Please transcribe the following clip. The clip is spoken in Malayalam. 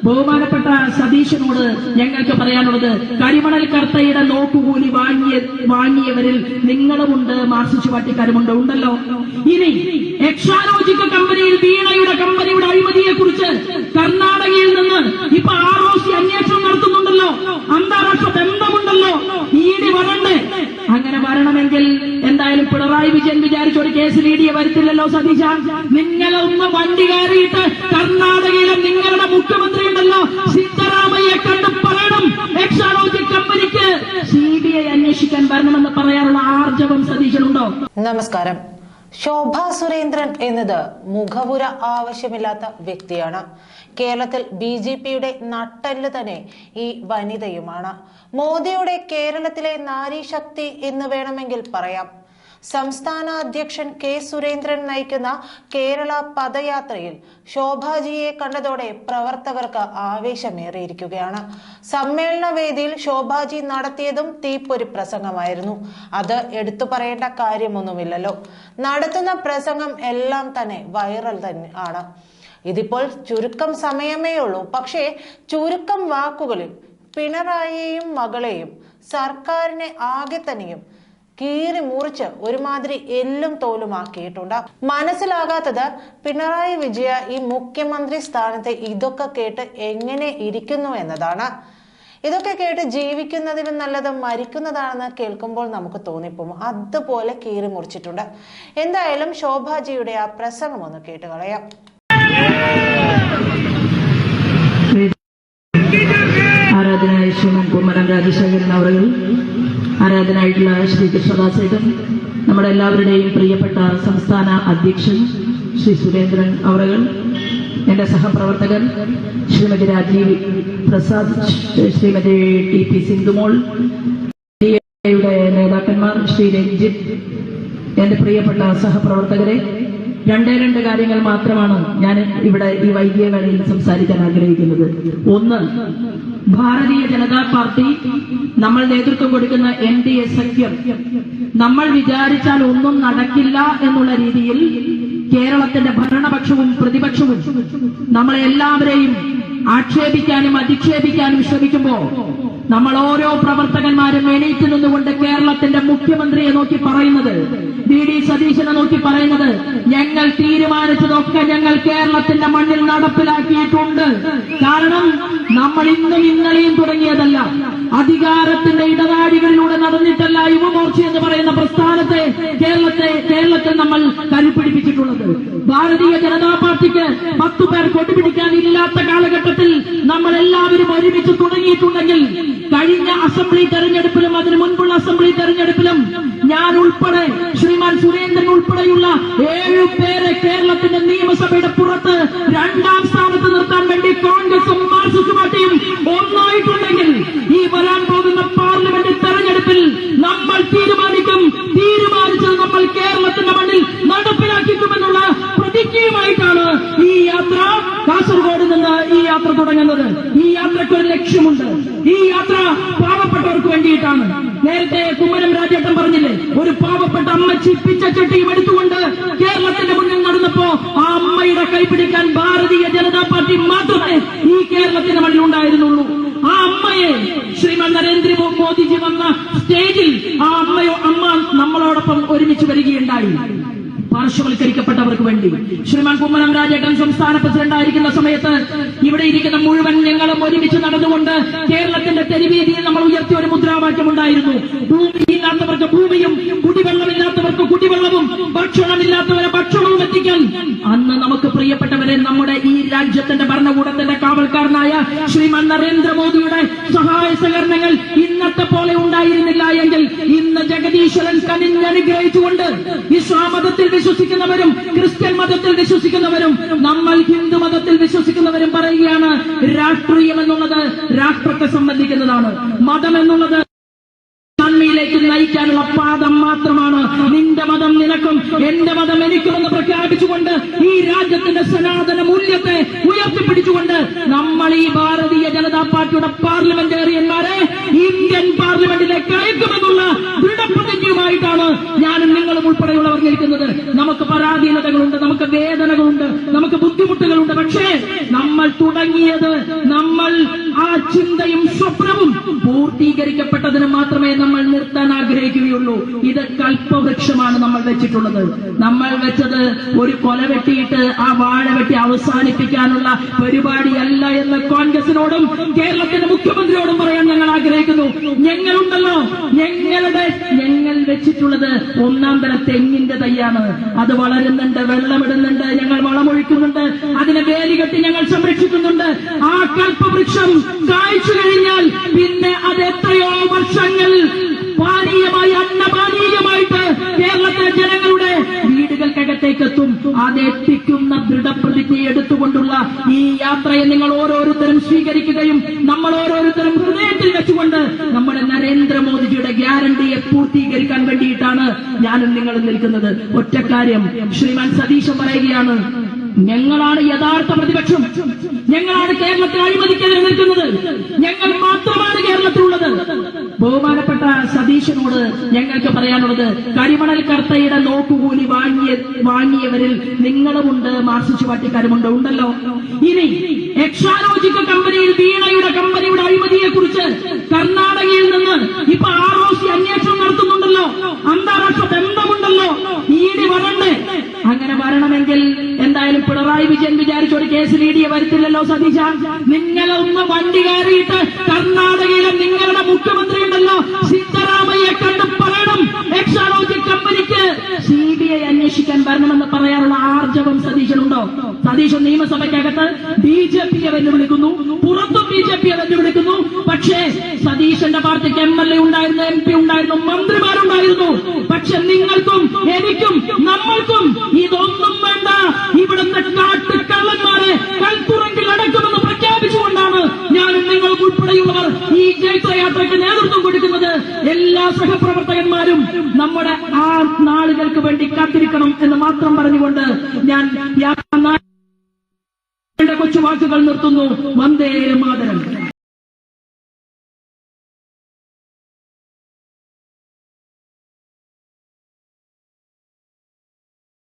ബഹുമാനപ്പെട്ട സതീശനോട് ഞങ്ങൾക്ക് പറയാനുള്ളത്, കരിമണൽ കർത്തയുടെ നോക്കുകൂലി വാങ്ങിയവരിൽ നിങ്ങളുമുണ്ട്, മാർക്സിസ്റ്റ് പാർട്ടിക്കാരുമുണ്ട്, ഉണ്ടല്ലോ. ഇനി എക്സാലോജിക് കമ്പനിയിൽ വീണയുടെ കമ്പനിയുടെ അഴിമതിയെ കുറിച്ച് കർണാടകയിൽ നിന്ന് ഇപ്പൊ ROC അന്വേഷണം നടത്തുന്നുണ്ടല്ലോ, അന്താരാഷ്ട്ര ബന്ധമുണ്ടല്ലോ. ED വരണ്ടേ? അങ്ങനെ വരണമെങ്കിൽ എന്തായാലും പിണറായി വിജയൻ വിചാരിച്ച ഒരു കേസിൽ ED വരുത്തില്ലല്ലോ. സതീശ, നിങ്ങളൊന്ന് വണ്ടി കയറിയിട്ട് കർണാടകയിലെ നിങ്ങളുടെ മുഖ്യമന്ത്രി ഉണ്ടല്ലോ സിദ്ധരാമയ്യെ കണ്ട് പറയണം, എക്സാലോജിക് കമ്പനിക്ക് CBI അന്വേഷിക്കാൻ വരണമെന്ന് പറയാനുള്ള ആർജവം സതീശനുണ്ടോ? നമസ്കാരം. ശോഭാ സുരേന്ദ്രൻ എന്നത് മുഖപുര ആവശ്യമില്ലാത്ത വ്യക്തിയാണ്. കേരളത്തിൽ BJPയുടെ നട്ടെല്ല് തന്നെ ഈ വനിതയുമാണ്. മോദിയുടെ കേരളത്തിലെ നാരീശക്തി എന്ന് വേണമെങ്കിൽ പറയാം. സംസ്ഥാന അധ്യക്ഷൻ K. സുരേന്ദ്രൻ നയിക്കുന്ന കേരള പദയാത്രയിൽ ശോഭാജിയെ കണ്ടതോടെ പ്രവർത്തകർക്ക് ആവേശമേറിയിരിക്കുകയാണ്. സമ്മേളന വേദിയിൽ ശോഭാജി നടത്തിയതും തീപ്പൊരി പ്രസംഗമായിരുന്നു. അത് എടുത്തു പറയേണ്ട കാര്യമൊന്നുമില്ലല്ലോ. നടത്തുന്ന പ്രസംഗം എല്ലാം തന്നെ വൈറൽ തന്നെ ആണ്. ഇതിപ്പോൾ ചുരുക്കം സമയമേ ഉള്ളൂ. പക്ഷേ ചുരുക്കം വാക്കുകളിൽ പിണറായിയെയും മകളെയും സർക്കാരിനെ ആകെ തന്നെയും കീറി മുറിച്ച് ഒരുമാതിരി എല്ലും തോലുമാക്കിയിട്ടുണ്ട്. മനസ്സിലാകാത്തത് പിണറായി വിജയ ഈ മുഖ്യമന്ത്രി സ്ഥാനത്ത് ഇതൊക്കെ കേട്ട് എങ്ങനെ ഇരിക്കുന്നു എന്നതാണ്. ഇതൊക്കെ കേട്ട് ജീവിക്കുന്നതിലും നല്ലത് മരിക്കുന്നതാണെന്ന് കേൾക്കുമ്പോൾ നമുക്ക് തോന്നിപ്പോകും. അതുപോലെ കീറി മുറിച്ചിട്ടുണ്ട്. എന്തായാലും ശോഭാജിയുടെ ആ പ്രസംഗം ഒന്ന് കേട്ട് കളയാം. ആരാധനായ ശ്രീമാൻ കുമ്മനം രാജശേഖരൻ അവர்கள், ആരാധനായിട്ടുള്ള ശ്രീ കൃഷ്ണദാസേട്ടൻ, നമ്മുടെ എല്ലാവരുടെയും പ്രിയപ്പെട്ട സംസ്ഥാന അധ്യക്ഷൻ ശ്രീ സുരേന്ദ്രൻ അവர்கள், എന്റെ സഹപ്രവർത്തകർ ശ്രീമതി രാജീവ് പ്രസാദ്, ശ്രീമതി TP സിന്ധുമോൾ, യുടെ നേതാക്കന്മാർ ശ്രീ രഞ്ജിത്ത്, എന്റെ പ്രിയപ്പെട്ട സഹപ്രവർത്തകരെ, രണ്ട് കാര്യങ്ങൾ മാത്രമാണ് ഞാൻ ഇവിടെ ഈ വൈകിയ വേളയിൽ സംസാരിക്കാൻ ആഗ്രഹിക്കുന്നത്. ഒന്ന്, ഭാരതീയ ജനതാ പാർട്ടി നമ്മൾ നേതൃത്വം കൊടുക്കുന്ന NDA സഖ്യം നമ്മൾ വിചാരിച്ചാൽ ഒന്നും നടക്കില്ല എന്നുള്ള രീതിയിൽ കേരളത്തിന്റെ ഭരണപക്ഷവും പ്രതിപക്ഷവും നമ്മളെ എല്ലാവരെയും ആക്ഷേപിക്കാനും അധിക്ഷേപിക്കാനും ശ്രമിക്കുമ്പോ നമ്മൾ ഓരോ പ്രവർത്തകന്മാരും എണീറ്റ് നിന്നുകൊണ്ട് കേരളത്തിന്റെ മുഖ്യമന്ത്രിയെ നോക്കി പറയുന്നത്, VD സതീശനെ നോക്കി പറയുന്നത്, ഞങ്ങൾ തീരുമാനിച്ചതൊക്കെ ഞങ്ങൾ കേരളത്തിന്റെ മണ്ണിൽ നടപ്പിലാക്കിയിട്ടുണ്ട്. കാരണം നമ്മൾ ഇന്നും ഇന്നലെയും തുടങ്ങിയതല്ല, അധികാരത്തിന്റെ ഇടനാഴികളിലൂടെ നടന്നിട്ടല്ല യുവമോർച്ച എന്ന് പറയുന്ന പ്രസ്ഥാനത്തെ കേരളത്തിൽ നമ്മൾ കരുപിടിപ്പിച്ചിട്ടുള്ളത്. ഭാരതീയ ജനതാ പാർട്ടിക്ക് 10 പേർ കൊടിപിടിക്കാൻ ഇല്ലാത്ത കാലഘട്ടത്തിൽ നമ്മൾ എല്ലാവരും ഒരുമിച്ച് തുടങ്ങിയിട്ടുണ്ടെങ്കിൽ കഴിഞ്ഞ അസംബ്ലി തെരഞ്ഞെടുപ്പിലും അതിനു മുൻപുള്ള അസംബ്ലി തെരഞ്ഞെടുപ്പിലും ഞാൻ ഉൾപ്പെടെ ശ്രീമാൻ സുരേന്ദ്രൻ ഉൾപ്പെടെയുള്ള 7 പേരെ കേരളത്തിന്റെ നിയമസഭയുടെ പുറത്ത് 2ാം സ്ഥാനത്ത് നിർത്താൻ വേണ്ടി കോൺഗ്രസും മാർക്സിസ്റ്റ് പാർട്ടിയും ഒന്നായിട്ടുണ്ടെങ്കിൽ ഈ വരാൻ പോകുന്ന പാർലമെന്റ് തെരഞ്ഞെടുപ്പിൽ നമ്മൾ തീരുമാനിച്ചത് നമ്മൾ കേരളത്തിന്റെ മണ്ണിൽ നടപ്പിലാക്കിക്കുമെന്നുള്ള പ്രതിജ്ഞയുമായിട്ടാണ് ഈ യാത്ര കാസർഗോഡ് നിന്ന് ഈ യാത്ര തുടങ്ങുന്നത്. ഈ യാത്രയ്ക്ക് ഒരു ലക്ഷ്യമുണ്ട്. ഈ യാത്ര പാവപ്പെട്ടവർക്ക് വേണ്ടിയിട്ടാണ്. നേരത്തെ കുമ്മനം രാജേട്ടൻ പറഞ്ഞില്ലേ, ഒരു പാവപ്പെട്ട അമ്മച്ചി പിച്ചച്ചട്ടിയും എടുത്തുകൊണ്ട് കേരളത്തിന്റെ മുന്നിൽ നടന്നപ്പോ ആ അമ്മയുടെ കൈപിടിക്കാൻ ഭാരതീയ ജനതാ പാർട്ടി മാത്രമേ ഈ കേരളത്തിന്റെ മണ്ണിൽ ഉണ്ടായിരുന്നുള്ളൂ. ആ അമ്മയെ ശ്രീമാൻ നരേന്ദ്രമോദിജി വന്ന സ്റ്റേജിൽ ആ അമ്മ നമ്മളോടൊപ്പം ഒരുമിച്ച് വരികയുണ്ടായി. പാർശ്വവൽക്കരിക്കപ്പെട്ടവർക്ക് വേണ്ടി ശ്രീമാൻ കുമ്മനം രാജേട്ടൻ സംസ്ഥാന പ്രസിഡന്റായിരിക്കുന്ന സമയത്ത് ഇവിടെ ഇരിക്കുന്ന മുഴുവൻ ഞങ്ങളും ഒരുമിച്ച് നടന്നുകൊണ്ട് കേരളത്തിന്റെ തെരുവീതിയിൽ നമ്മൾ ഉയർത്തിയ ഒരു മുദ്രാവാക്യമുണ്ടായിരുന്നു, ഭൂമിയില്ലാത്തവർക്ക് ഭൂമിയും കുടിവെള്ളമില്ലാത്തവർക്ക് കുടിവെള്ളവും ഭക്ഷണമില്ലാത്തവരെ ഭക്ഷണവും എത്തിക്കാൻ. അന്ന് നമുക്ക് പ്രിയപ്പെട്ടവരെ, നമ്മുടെ ഈ രാജ്യത്തിന്റെ ഭരണകൂടത്തിന്റെ കാവൽക്കാരനായ ശ്രീമാൻ നരേന്ദ്രമോദിയുടെ സഹായ സഹകരണങ്ങൾ ഇന്നത്തെ പോലെ ഉണ്ടായിരുന്നില്ല എങ്കിൽ ഇന്ന് ജഗദീശ്വരൻ കനിഞ്ഞനുഗ്രഹിച്ചുകൊണ്ട് ഇസ്ലാം മതത്തിൽ വിശ്വസിക്കുന്നവരും ക്രിസ്ത്യൻ മതത്തിൽ വിശ്വസിക്കുന്നവരും നമ്മൾ ഹിന്ദു മതത്തിൽ വിശ്വസിക്കുന്നവരും പറയുകയാണ്, രാഷ്ട്രീയം എന്നുള്ളത് രാഷ്ട്രത്തെ സംബന്ധിക്കുന്നതാണ്. മതം എന്നുള്ളത് നന്മയിലേക്ക് നയിക്കാനുള്ള പാദം മാത്രമാണ്. നിന്റെ മതം നിനക്കും എന്റെ മതം എനിക്കുമെന്ന് പ്രഖ്യാപിച്ചുകൊണ്ട് ഈ രാജ്യത്തിന്റെ സനാതന മൂല്യത്തെ ഉയർത്തിപ്പിടിച്ചുകൊണ്ട് നമ്മൾ ഈ ഭാരതീയ ജനതാ പാർട്ടിയുടെ പാർലമെന്റേറിയന്മാരെ ഇന്ത്യൻ പാർലമെന്റിലേക്ക് അയക്കുമെന്നുള്ള ദൃഢപ്രതിജ്ഞയുമായിട്ടാണ് ഞാനും നിങ്ങളും ഉൾപ്പെടെയുള്ളവർ നിൽക്കുന്നത്. നമുക്ക് പരാധീനതകളുണ്ട്, നമുക്ക് വേദനകളുണ്ട്, നമുക്ക് ബുദ്ധിമുട്ടുകളുണ്ട്. പക്ഷേ നമ്മൾ തുടങ്ങിയത്, നമ്മൾ ആ ചിന്തയും സ്വപ്നവും പൂർത്തീകരിക്കപ്പെട്ടതിന് മാത്രമേ നമ്മൾ നിർത്താൻ ആഗ്രഹിക്കുകയുള്ളൂ. ഇത് കൽപ്പവൃക്ഷമാണ് നമ്മൾ വെച്ചിട്ടുള്ളത്. നമ്മൾ വെച്ചത് ഒരു കൊല വെട്ടിയിട്ട് ആ വാഴ വെട്ടി അവസാനിപ്പിക്കാനുള്ള പരിപാടിയല്ല എന്ന് കോൺഗ്രസിനോടും കേരളത്തിന്റെ മുഖ്യമന്ത്രിയോടും പറയാൻ ഞങ്ങൾ ആഗ്രഹിക്കുന്നു. ഞങ്ങളുണ്ടല്ലോ, ഞങ്ങൾ വെച്ചിട്ടുള്ളത് ഒന്നാം തരം തെങ്ങിന്റെ തൈയാണ്. അത് വളരുന്നുണ്ട്, വെള്ളമിടുന്നുണ്ട്, ഞങ്ങൾ വളമൊഴിക്കുന്നുണ്ട്, അതിനെ വേലികെട്ടി ഞങ്ങൾ സംരക്ഷിക്കുന്നുണ്ട്. ആ കൽപ്പവൃക്ഷം കായ്ച്ചു കഴിഞ്ഞാൽ പിന്നെ അത് എത്രയോ വർഷങ്ങൾ പാനീയമായി, അന്നപാനീയമായിട്ട് കേരളത്തിലെ ജനങ്ങളുടെ വീടുകൾക്കകത്തേക്ക് എത്തും. അതെത്തിക്കുന്ന ദൃഢപ്രതിജ്ഞ എടുത്തുകൊണ്ടുള്ള ഈ യാത്രയെ നിങ്ങൾ ഓരോരുത്തരും സ്വീകരിക്കുകയും നമ്മൾ ഓരോരുത്തരും ഹൃദയത്തിൽ വെച്ചുകൊണ്ട് നമ്മുടെ നരേന്ദ്രമോദിജിയുടെ ഗ്യാരണ്ടിയെ പൂർത്തീകരിക്കാൻ വേണ്ടിയിട്ടാണ് ഞാനും നിങ്ങളും നിൽക്കുന്നത്. ഒറ്റക്കാര്യം ശ്രീമാൻ സതീശൻ പറയുകയാണ്, ഞങ്ങളാണ് യഥാർത്ഥ പ്രതിപക്ഷം, ഞങ്ങളാണ് കേരളത്തിൽ അഴിമതിക്കെതിരെ നിൽക്കുന്നത്, ഞങ്ങൾ മാത്രമാണ് കേരളത്തിലുള്ളത്. ബഹുമാനപ്പെട്ട സതീശനോട് ഞങ്ങൾക്ക് പറയാനുള്ളത്, കരിമണൽ കർത്തയുടെ നോക്കുകൂലി വാങ്ങിയവരിൽ നിങ്ങളുമുണ്ട്, മാർക്സിസ്റ്റ് പാർട്ടിക്കാരുമുണ്ട്, ഉണ്ടല്ലോ. ഇനി എക്സാലോജിക് കമ്പനിയിൽ വീണയുടെ കമ്പനിയുടെ അഴിമതിയെ കുറിച്ച് കർണാടകയിൽ നിന്ന് ഇപ്പൊ ROC അന്വേഷണം നടത്തുന്നുണ്ടല്ലോ, അന്താരാഷ്ട്ര ബന്ധമുണ്ടല്ലോ. ഇഡി വരണ്ടേ? അങ്ങനെ വരണമെങ്കിൽ എന്തായാലും പിണറായി വിജയൻ വിചാരിച്ച ഒരു കേസിൽ ഇഡിയെ വരുത്തില്ലല്ലോ. സതീശ, നിങ്ങളൊന്ന് വണ്ടി കയറിയിട്ട് കർണാടകയിലെ നിങ്ങളുടെ മുഖ്യമന്ത്രി ഉണ്ടല്ലോ സിദ്ധരാമയ്യെ കണ്ട് പറയണം, എക്സാലോജിക് കമ്പനിക്ക് CBI അന്വേഷിക്കാൻ വരണമെന്ന് പറയാനുള്ള ആർജവം സതീശനുണ്ടോ? സതീശൻ നിയമസഭയ്ക്കകത്ത് BJPയെ വെല്ലുവിളിക്കുന്നു, പുറത്തും BJPയെ വെല്ലുവിളിക്കുന്നു. പക്ഷേ സതീശന്റെ പാർട്ടിക്ക് MLA ഉണ്ടായിരുന്നു, MP ഉണ്ടായിരുന്നു, മന്ത്രിമാരുണ്ടായിരുന്നു. പക്ഷെ നിങ്ങൾക്കും എനിക്കും നമ്മൾക്കും ഇതൊന്നും വേണ്ട. ഇവിടുത്തെ കാട്ടുകള്ളന്മാരെ കൽത്തുറങ്കിൽ അടക്കുമെന്ന് പ്രഖ്യാപിച്ചുകൊണ്ടാണ് ഞാനും നിങ്ങൾ ഉൾപ്പെടെയുള്ളവർ ഈ ജൈത്രയാത്രയ്ക്ക് നേതൃത്വം കൊടുക്കുന്നത്. എല്ലാ സഹപ്രവർത്തകന്മാരും നമ്മുടെ ആ നാളുകൾക്ക് വേണ്ടി കാത്തിരിക്കണം എന്ന് മാത്രം പറഞ്ഞുകൊണ്ട് ഞാൻ കൊച്ചു വാക്കുകൾ നിർത്തുന്നു. വന്ദേ മാതരം.